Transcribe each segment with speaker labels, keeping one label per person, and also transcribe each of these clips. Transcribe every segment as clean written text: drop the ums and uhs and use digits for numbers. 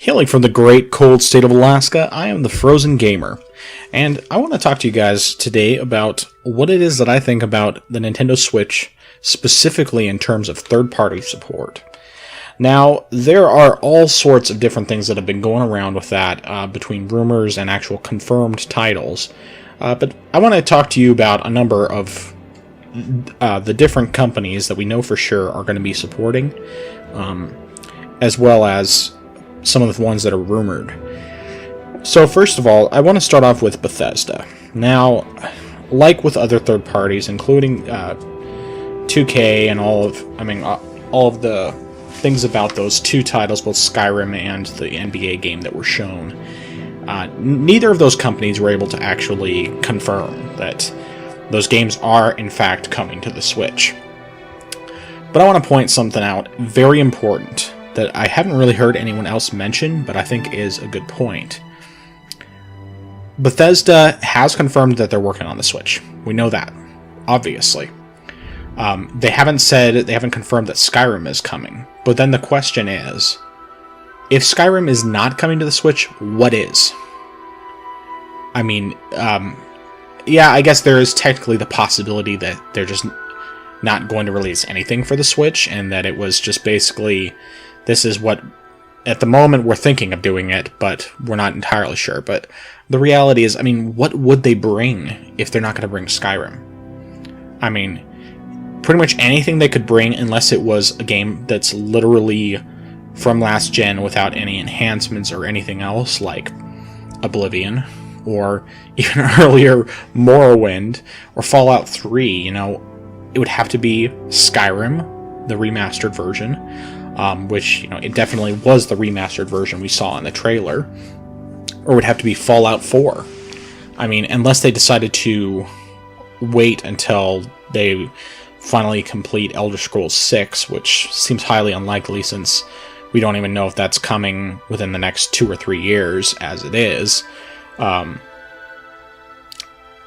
Speaker 1: Hailing from the great cold state of Alaska, I am the Frozen Gamer, and I want to talk to you guys today about what it is that I think about the Nintendo Switch, specifically in terms of third-party support. Now, there are all sorts of different things that have been going around with that, between rumors and actual confirmed titles, but I want to talk to you about a number of the different companies that we know for sure are going to be supporting, as well as some of the ones that are rumored. So first of all, I want to start off with Bethesda. Now, like with other third parties, including 2K and all of the things about those two titles, both Skyrim and the NBA game that were shown, neither of those companies were able to actually confirm that those games are in fact coming to the Switch. But I want to point something out very important that I haven't really heard anyone else mention, but I think is a good point. Bethesda has confirmed that they're working on the Switch. We know that, obviously. They haven't confirmed that Skyrim is coming. But then the question is, if Skyrim is not coming to the Switch, what is? I mean, yeah, I guess there is technically the possibility that they're just not going to release anything for the Switch, and that it was just basically, this is what, at the moment, we're thinking of doing it, but we're not entirely sure. But the reality is, I mean, what would they bring if they're not going to bring Skyrim? I mean, pretty much anything they could bring, unless it was a game that's literally from last gen without any enhancements or anything else, like Oblivion, or even earlier Morrowind, or Fallout 3, you know, it would have to be Skyrim, the remastered version, which, you know, it definitely was the remastered version we saw in the trailer, or it would have to be Fallout 4. I mean, unless they decided to wait until they finally complete Elder Scrolls 6, which seems highly unlikely since we don't even know if that's coming within the next 2 or 3 years, as it is. You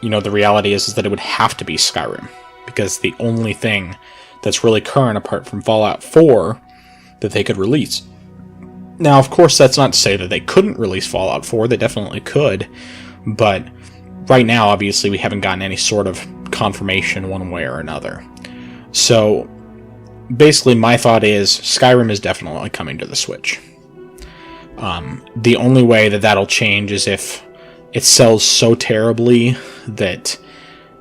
Speaker 1: know, the reality is that it would have to be Skyrim, because the only thing that's really current apart from Fallout 4 that they could release. Now, of course, that's not to say that they couldn't release Fallout 4, they definitely could, but right now, obviously, we haven't gotten any sort of confirmation one way or another. So, basically, my thought is Skyrim is definitely coming to the Switch. The only way that that'll change is if it sells so terribly that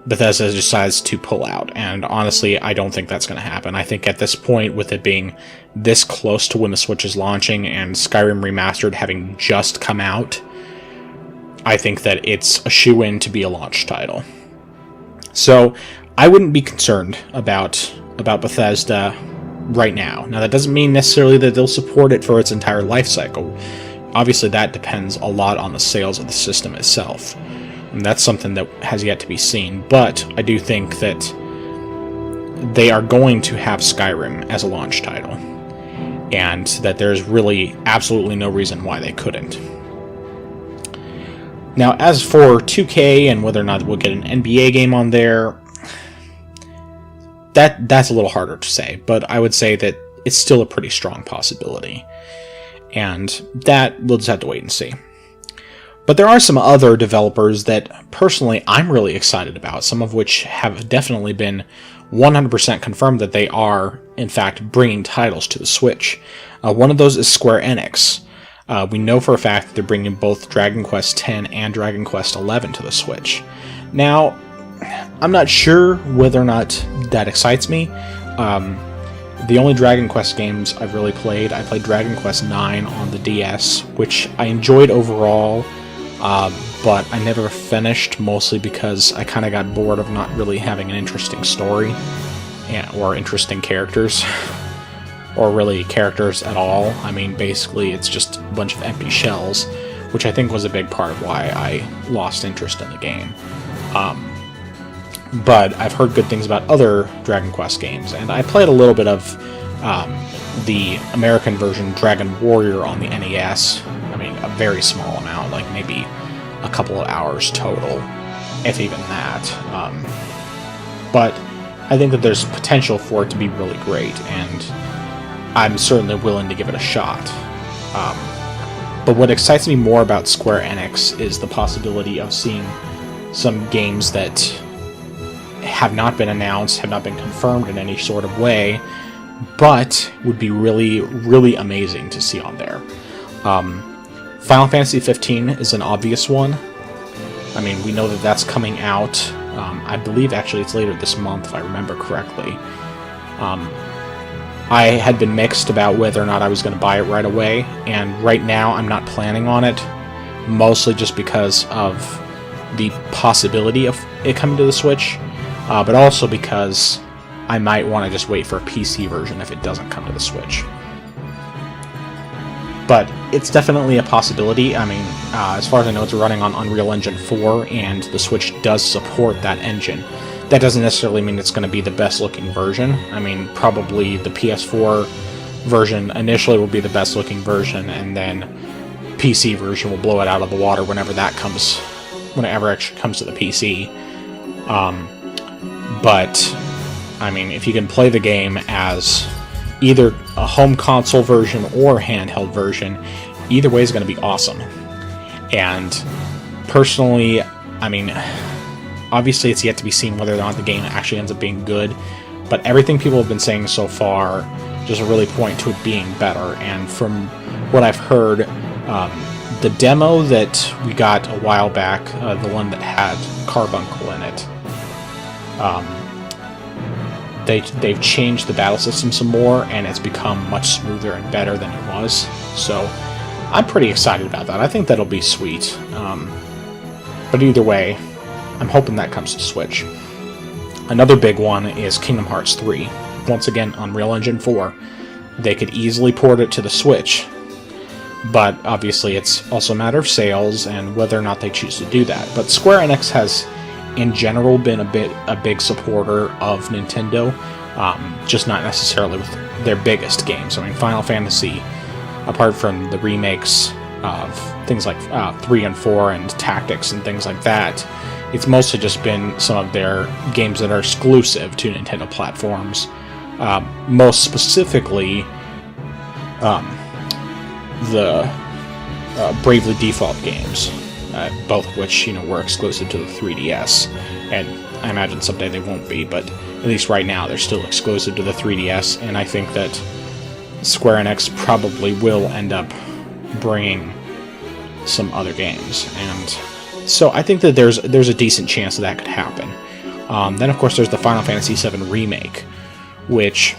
Speaker 1: Bethesda decides to pull out, and honestly, I don't think that's going to happen. I think at this point, with it being this close to when the Switch is launching, and Skyrim Remastered having just come out, I think that it's a shoo-in to be a launch title. So, I wouldn't be concerned about Bethesda right now. Now, that doesn't mean necessarily that they'll support it for its entire life cycle. Obviously, that depends a lot on the sales of the system itself. And that's something that has yet to be seen, but I do think that they are going to have Skyrim as a launch title, and that there's really absolutely no reason why they couldn't. Now, as for 2K and whether or not we'll get an NBA game on there, that's a little harder to say, but I would say that it's still a pretty strong possibility, and that we'll just have to wait and see. But there are some other developers that, personally, I'm really excited about, some of which have definitely been 100% confirmed that they are, in fact, bringing titles to the Switch. One of those is Square Enix. We know for a fact that they're bringing both Dragon Quest X and Dragon Quest XI to the Switch. Now, I'm not sure whether or not that excites me. The only Dragon Quest games I've really played, I played Dragon Quest IX on the DS, which I enjoyed overall, but I never finished, mostly because I kind of got bored of not really having an interesting story, or interesting characters, or really characters at all. I mean, basically, it's just a bunch of empty shells, which I think was a big part of why I lost interest in the game. But I've heard good things about other Dragon Quest games, and I played a little bit of the American version, Dragon Warrior, on the NES. I mean, a very small amount, like maybe a couple of hours total, if even that. But I think that there's potential for it to be really great, and I'm certainly willing to give it a shot. But what excites me more about Square Enix is the possibility of seeing some games that have not been announced, have not been confirmed in any sort of way, but would be really, really amazing to see on there. Final Fantasy 15 is an obvious one. I mean, we know that that's coming out. I believe actually it's later this month, if I remember correctly. I had been mixed about whether or not I was going to buy it right away, and right now I'm not planning on it, mostly just because of the possibility of it coming to the Switch, but also because I might want to just wait for a PC version if it doesn't come to the Switch. But it's definitely a possibility. I mean, as far as I know, it's running on Unreal Engine 4, and the Switch does support that engine. That doesn't necessarily mean it's going to be the best-looking version. I mean, probably the PS4 version initially will be the best-looking version, and then PC version will blow it out of the water whenever it actually comes to the PC. But, I mean, if you can play the game as either a home console version or handheld version, either way is going to be awesome. And personally, I mean, obviously it's yet to be seen whether or not the game actually ends up being good, but everything people have been saying so far just really point to it being better. And from what I've heard, the demo that we got a while back, the one that had Carbuncle in it, they've changed the battle system some more, and it's become much smoother and better than it was. So I'm pretty excited about that. I think that'll be sweet. But either way, I'm hoping that comes to Switch. Another big one is Kingdom Hearts 3. Once again, Unreal Engine 4. They could easily port it to the Switch, but obviously it's also a matter of sales and whether or not they choose to do that. But Square Enix has, in general, been a big supporter of Nintendo, just not necessarily with their biggest games. I mean, Final Fantasy, apart from the remakes of things like 3 and 4 and Tactics and things like that, it's mostly just been some of their games that are exclusive to Nintendo platforms. Most specifically, the Bravely Default games, both of which, were exclusive to the 3DS, and I imagine someday they won't be, but at least right now they're still exclusive to the 3DS, and I think that Square Enix probably will end up bringing some other games, and so I think that there's a decent chance that could happen. Then, of course, there's the Final Fantasy VII Remake, which,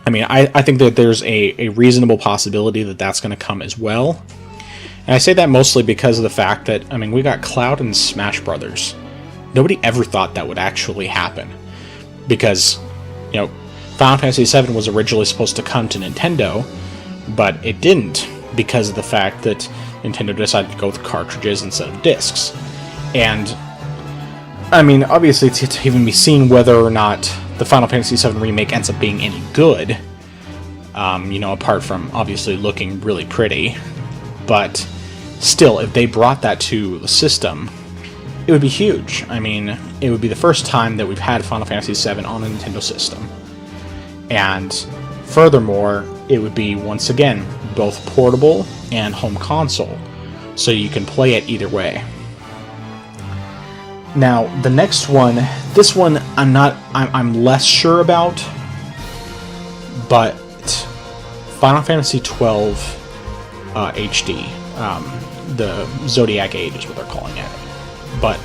Speaker 1: I mean, I think that there's a reasonable possibility that that's going to come as well. And I say that mostly because of the fact that, I mean, we got Cloud and Smash Brothers. Nobody ever thought that would actually happen. Because, Final Fantasy VII was originally supposed to come to Nintendo, but it didn't because of the fact that Nintendo decided to go with cartridges instead of discs. And, I mean, obviously it's yet to even be seen whether or not the Final Fantasy VII Remake ends up being any good. Apart from obviously looking really pretty. But still, if they brought that to the system, it would be huge. I mean, it would be the first time that we've had Final Fantasy VII on a Nintendo system. And furthermore, it would be, once again, both portable and home console, so you can play it either way. Now, the next one, this one I'm less sure about, but Final Fantasy XII HD, the Zodiac Age is what they're calling it. But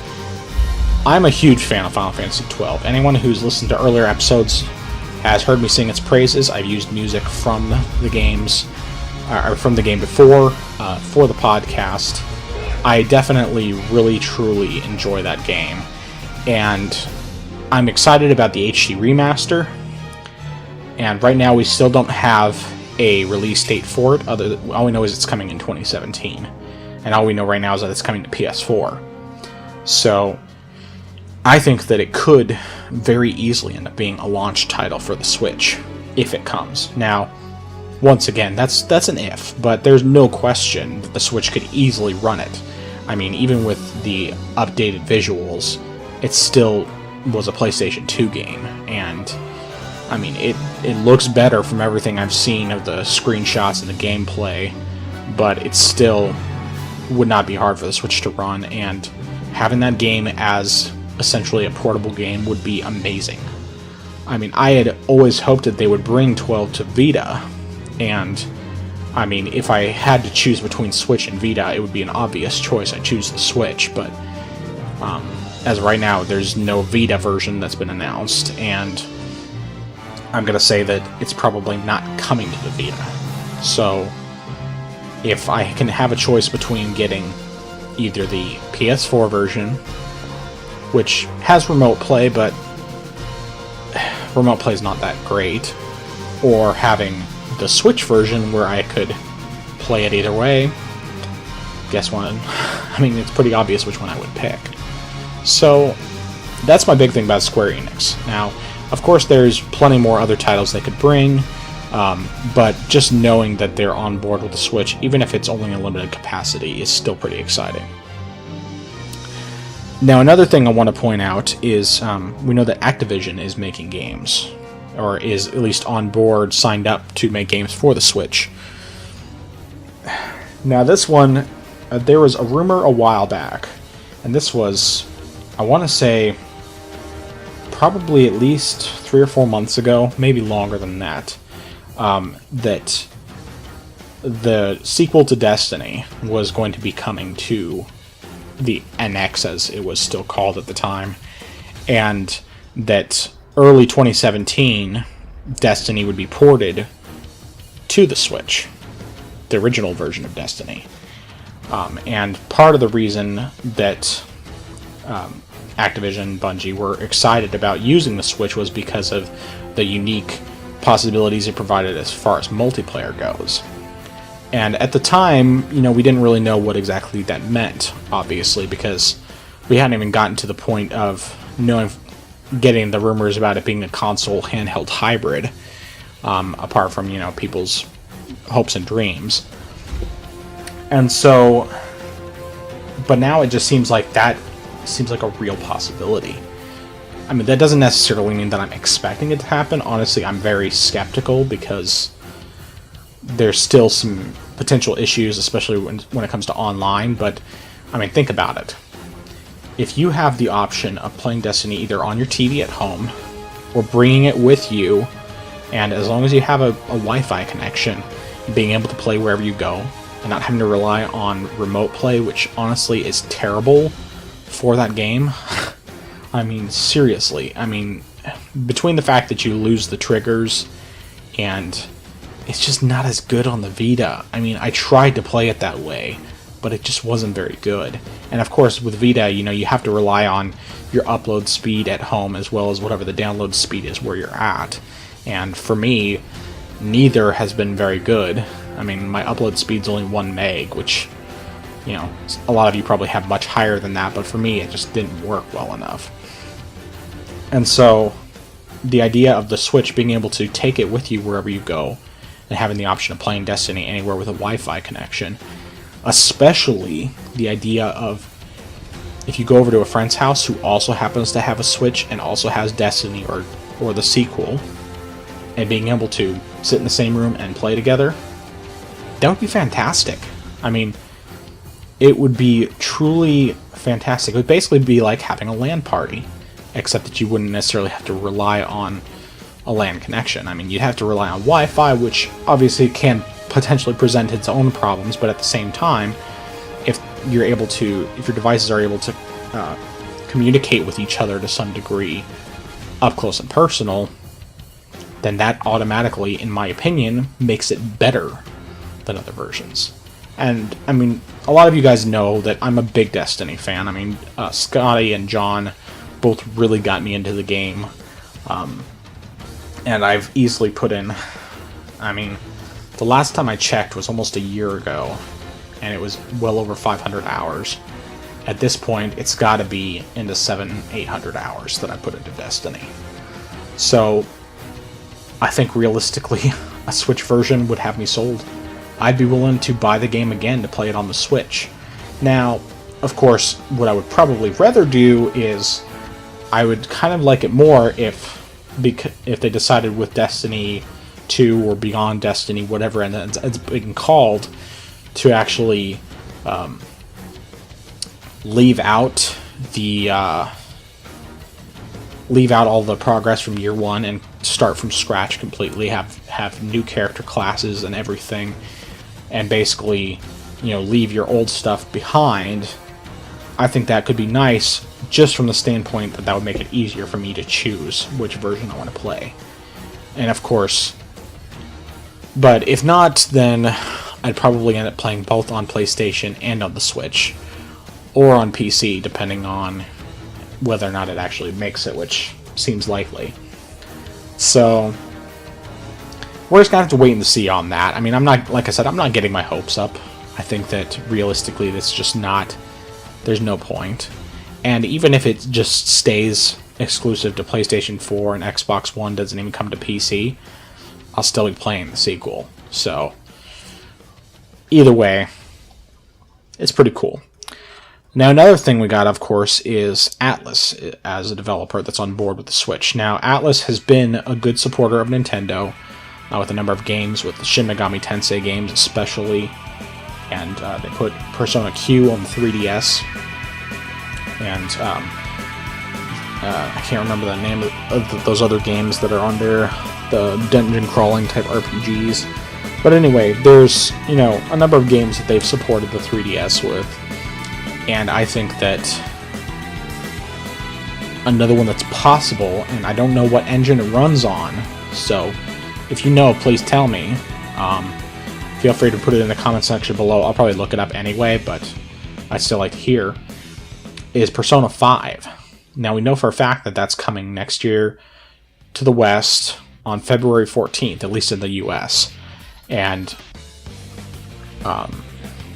Speaker 1: I'm a huge fan of Final Fantasy XII. Anyone who's listened to earlier episodes has heard me sing its praises. I've used music from the games, or from the game before, for the podcast. I definitely, really, truly enjoy that game. And I'm excited about the HD remaster. And right now we still don't have a release date for it. All we know is it's coming in 2017. And all we know right now is that it's coming to PS4. So I think that it could very easily end up being a launch title for the Switch, if it comes. Now, once again, that's an if, but there's no question that the Switch could easily run it. I mean, even with the updated visuals, it still was a PlayStation 2 game, and I mean, it looks better from everything I've seen of the screenshots and the gameplay, but it still would not be hard for the Switch to run, and having that game as essentially a portable game would be amazing. I mean, I had always hoped that they would bring 12 to Vita, and I mean, if I had to choose between Switch and Vita, it would be an obvious choice. I'd choose the Switch, but as of right now, there's no Vita version that's been announced, and I'm going to say that it's probably not coming to the Vita. So, if I can have a choice between getting either the PS4 version, which has remote play, but remote play is not that great, or having the Switch version where I could play it either way, guess one. I mean, it's pretty obvious which one I would pick. So, that's my big thing about Square Enix. Now, of course, there's plenty more other titles they could bring, but just knowing that they're on board with the Switch, even if it's only a limited capacity, is still pretty exciting. Now, another thing I want to point out is we know that Activision is making games, or is at least on board, signed up to make games for the Switch. Now, this one, there was a rumor a while back, and this was, I want to say, probably at least 3 or 4 months ago, maybe longer than that, that the sequel to Destiny was going to be coming to the NX, as it was still called at the time, and that early 2017, Destiny would be ported to the Switch, the original version of Destiny. And part of the reason that Activision, Bungie were excited about using the Switch was because of the unique possibilities it provided as far as multiplayer goes. And at the time, you know, we didn't really know what exactly that meant, obviously, because we hadn't even gotten to the point of getting the rumors about it being a console handheld hybrid, apart from, you know, people's hopes and dreams. And so, but now it just seems like a real possibility. I mean, that doesn't necessarily mean that I'm expecting it to happen. Honestly, I'm very skeptical because there's still some potential issues, especially when it comes to online, but, I mean, think about it. If you have the option of playing Destiny either on your TV at home or bringing it with you, and as long as you have a Wi-Fi connection, being able to play wherever you go, and not having to rely on remote play, which honestly is terrible for that game. I mean, seriously. I mean, between the fact that you lose the triggers, and it's just not as good on the Vita. I mean, I tried to play it that way, but it just wasn't very good. And of course, with Vita, you know, you have to rely on your upload speed at home as well as whatever the download speed is where you're at. And for me, neither has been very good. I mean, my upload speed's only 1 meg, which, you know, a lot of you probably have much higher than that, but for me, it just didn't work well enough. And so, the idea of the Switch being able to take it with you wherever you go, and having the option of playing Destiny anywhere with a Wi-Fi connection, especially the idea of if you go over to a friend's house who also happens to have a Switch and also has Destiny or the sequel, and being able to sit in the same room and play together, that would be fantastic. I mean, it would be truly fantastic. It would basically be like having a LAN party, except that you wouldn't necessarily have to rely on a LAN connection. I mean, you'd have to rely on Wi-Fi, which obviously can potentially present its own problems, but at the same time, if your devices are able to communicate with each other to some degree, up close and personal, then that automatically, in my opinion, makes it better than other versions. And, I mean, a lot of you guys know that I'm a big Destiny fan. I mean, Scotty and John both really got me into the game. And I've easily put in, I mean, the last time I checked was almost a year ago, and it was well over 500 hours. At this point, it's got to be into 700-800 hours that I put into Destiny. So, I think realistically, a Switch version would have me sold. I'd be willing to buy the game again to play it on the Switch. Now, of course, what I would probably rather do is, I would kind of like it more if they decided with Destiny 2 or Beyond Destiny, whatever it's being called, to actually leave out all the progress from year one and start from scratch completely, have new character classes and everything, and basically, leave your old stuff behind. I think that could be nice, just from the standpoint that would make it easier for me to choose which version I want to play. And of course, but if not, then I'd probably end up playing both on PlayStation and on the Switch, or on PC, depending on whether or not it actually makes it, which seems likely. So we're just gonna have to wait and see on that. I mean, I'm not getting my hopes up. I think that realistically, that's just not. There's no point. And even if it just stays exclusive to PlayStation 4 and Xbox One, doesn't even come to PC, I'll still be playing the sequel. So either way, it's pretty cool. Now, another thing we got, of course, is Atlus as a developer that's on board with the Switch. Now, Atlus has been a good supporter of Nintendo with a number of games, with the Shin Megami Tensei games especially, and they put Persona Q on the 3DS, and I can't remember the name of those other games that are on there, the dungeon crawling type RPGs. But anyway, there's a number of games that they've supported the 3DS with. And I think that another one that's possible, and I don't know what engine it runs on, so if you know, please tell me. Feel free to put it in the comment section below. I'll probably look it up anyway, but I'd still like to hear, is Persona 5. Now, we know for a fact that that's coming next year to the West on February 14th, at least in the US. And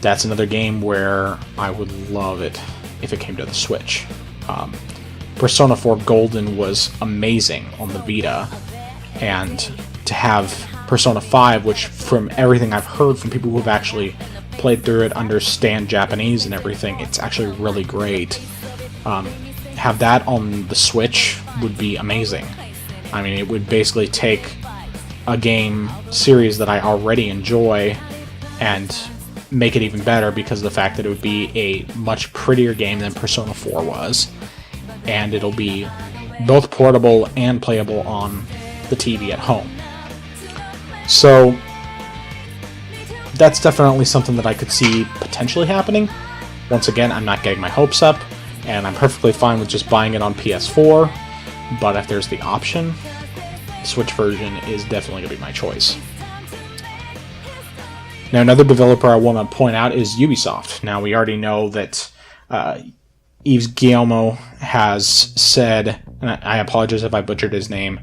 Speaker 1: that's another game where I would love it if it came to the Switch. Persona 4 Golden was amazing on the Vita, and to have Persona 5, which from everything I've heard from people who have actually played through it, understand Japanese and everything, it's actually really great. Have that on the Switch would be amazing. I mean, it would basically take a game series that I already enjoy and make it even better, because of the fact that it would be a much prettier game than Persona 4 was, and it'll be both portable and playable on the TV at home. So that's definitely something that I could see potentially happening. Once again, I'm not getting my hopes up, and I'm perfectly fine with just buying it on PS4, but if there's the option, the Switch version is definitely going to be my choice. Now, another developer I want to point out is Ubisoft. Now, we already know that Yves Guillemot has said, and I apologize if I butchered his name,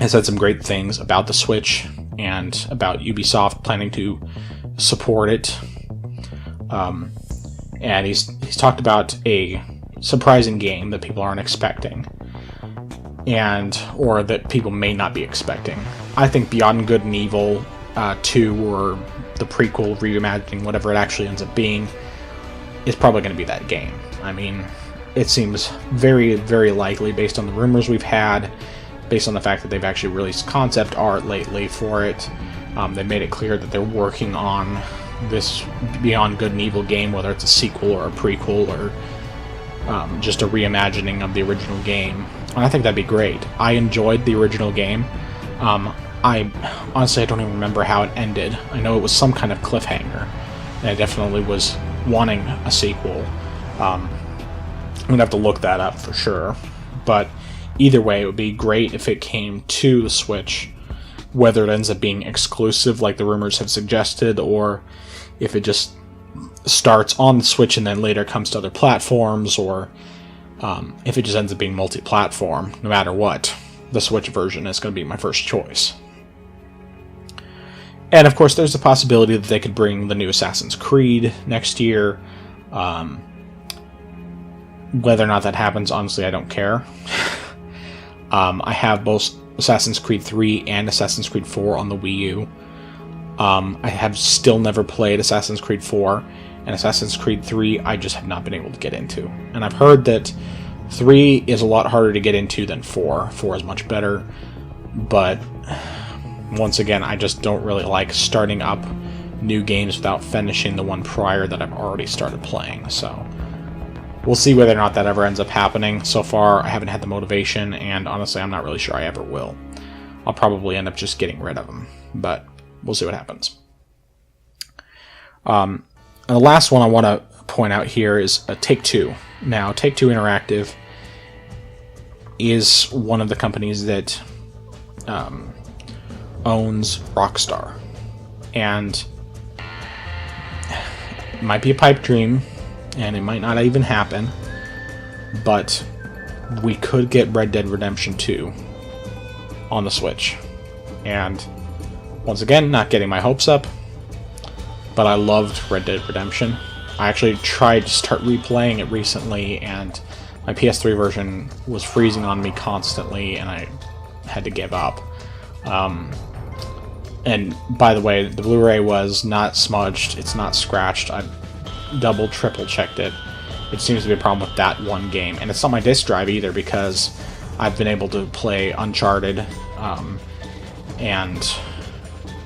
Speaker 1: has said some great things about the Switch and about Ubisoft planning to support it. And he's talked about a surprising game that people aren't expecting, or that people may not be expecting. I think Beyond Good and Evil 2, or the prequel, reimagining, whatever it actually ends up being, is probably going to be that game. I mean, it seems very, very likely based on the rumors we've had, based on the fact that they've actually released concept art lately for it. They made it clear that they're working on this Beyond Good and Evil game, whether it's a sequel or a prequel or just a reimagining of the original game. And I think that'd be great. I enjoyed the original game. I honestly don't even remember how it ended. I know it was some kind of cliffhanger, and I definitely was wanting a sequel. I'm gonna have to look that up for sure. But either way, it would be great if it came to the Switch, whether it ends up being exclusive like the rumors have suggested, or if it just starts on the Switch and then later comes to other platforms, or if it just ends up being multi-platform. No matter what, the Switch version is going to be my first choice. And of course, there's the possibility that they could bring the new Assassin's Creed next year. Whether or not that happens, honestly, I don't care. I have both Assassin's Creed 3 and Assassin's Creed 4 on the Wii U. I have still never played Assassin's Creed 4, and Assassin's Creed 3 I just have not been able to get into. And I've heard that 3 is a lot harder to get into than 4. 4 is much better, but once again, I just don't really like starting up new games without finishing the one prior that I've already started playing. So we'll see whether or not that ever ends up happening. So far, I haven't had the motivation, and honestly, I'm not really sure I ever will. I'll probably end up just getting rid of them, but we'll see what happens. And the last one I want to point out here is Take-Two. Now, Take-Two Interactive is one of the companies that owns Rockstar. And it might be a pipe dream, and it might not even happen, but we could get Red Dead Redemption 2 on the Switch. And once again, not getting my hopes up, but I loved Red Dead Redemption. I actually tried to start replaying it recently, and my PS3 version was freezing on me constantly, and I had to give up. And by the way, the Blu-ray was not smudged, it's not scratched. I double, triple checked it. It seems to be a problem with that one game. And it's not my disc drive either, because I've been able to play Uncharted and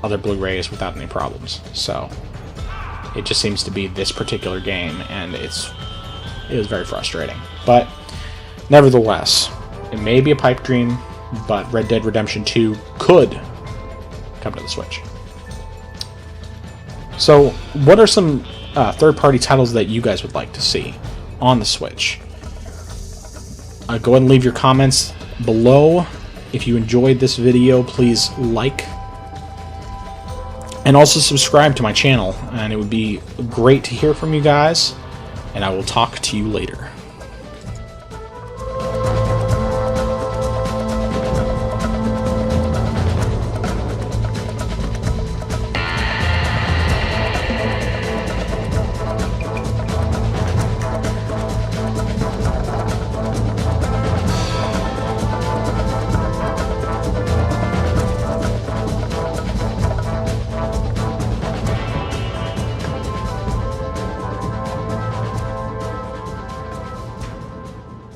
Speaker 1: other Blu-rays without any problems. So it just seems to be this particular game, and it was very frustrating. But nevertheless, it may be a pipe dream, but Red Dead Redemption 2 could come to the Switch. So what are some third-party titles that you guys would like to see on the Switch? Go ahead and leave your comments below. If you enjoyed this video, please like and also subscribe to my channel, and it would be great to hear from you guys, and I will talk to you later.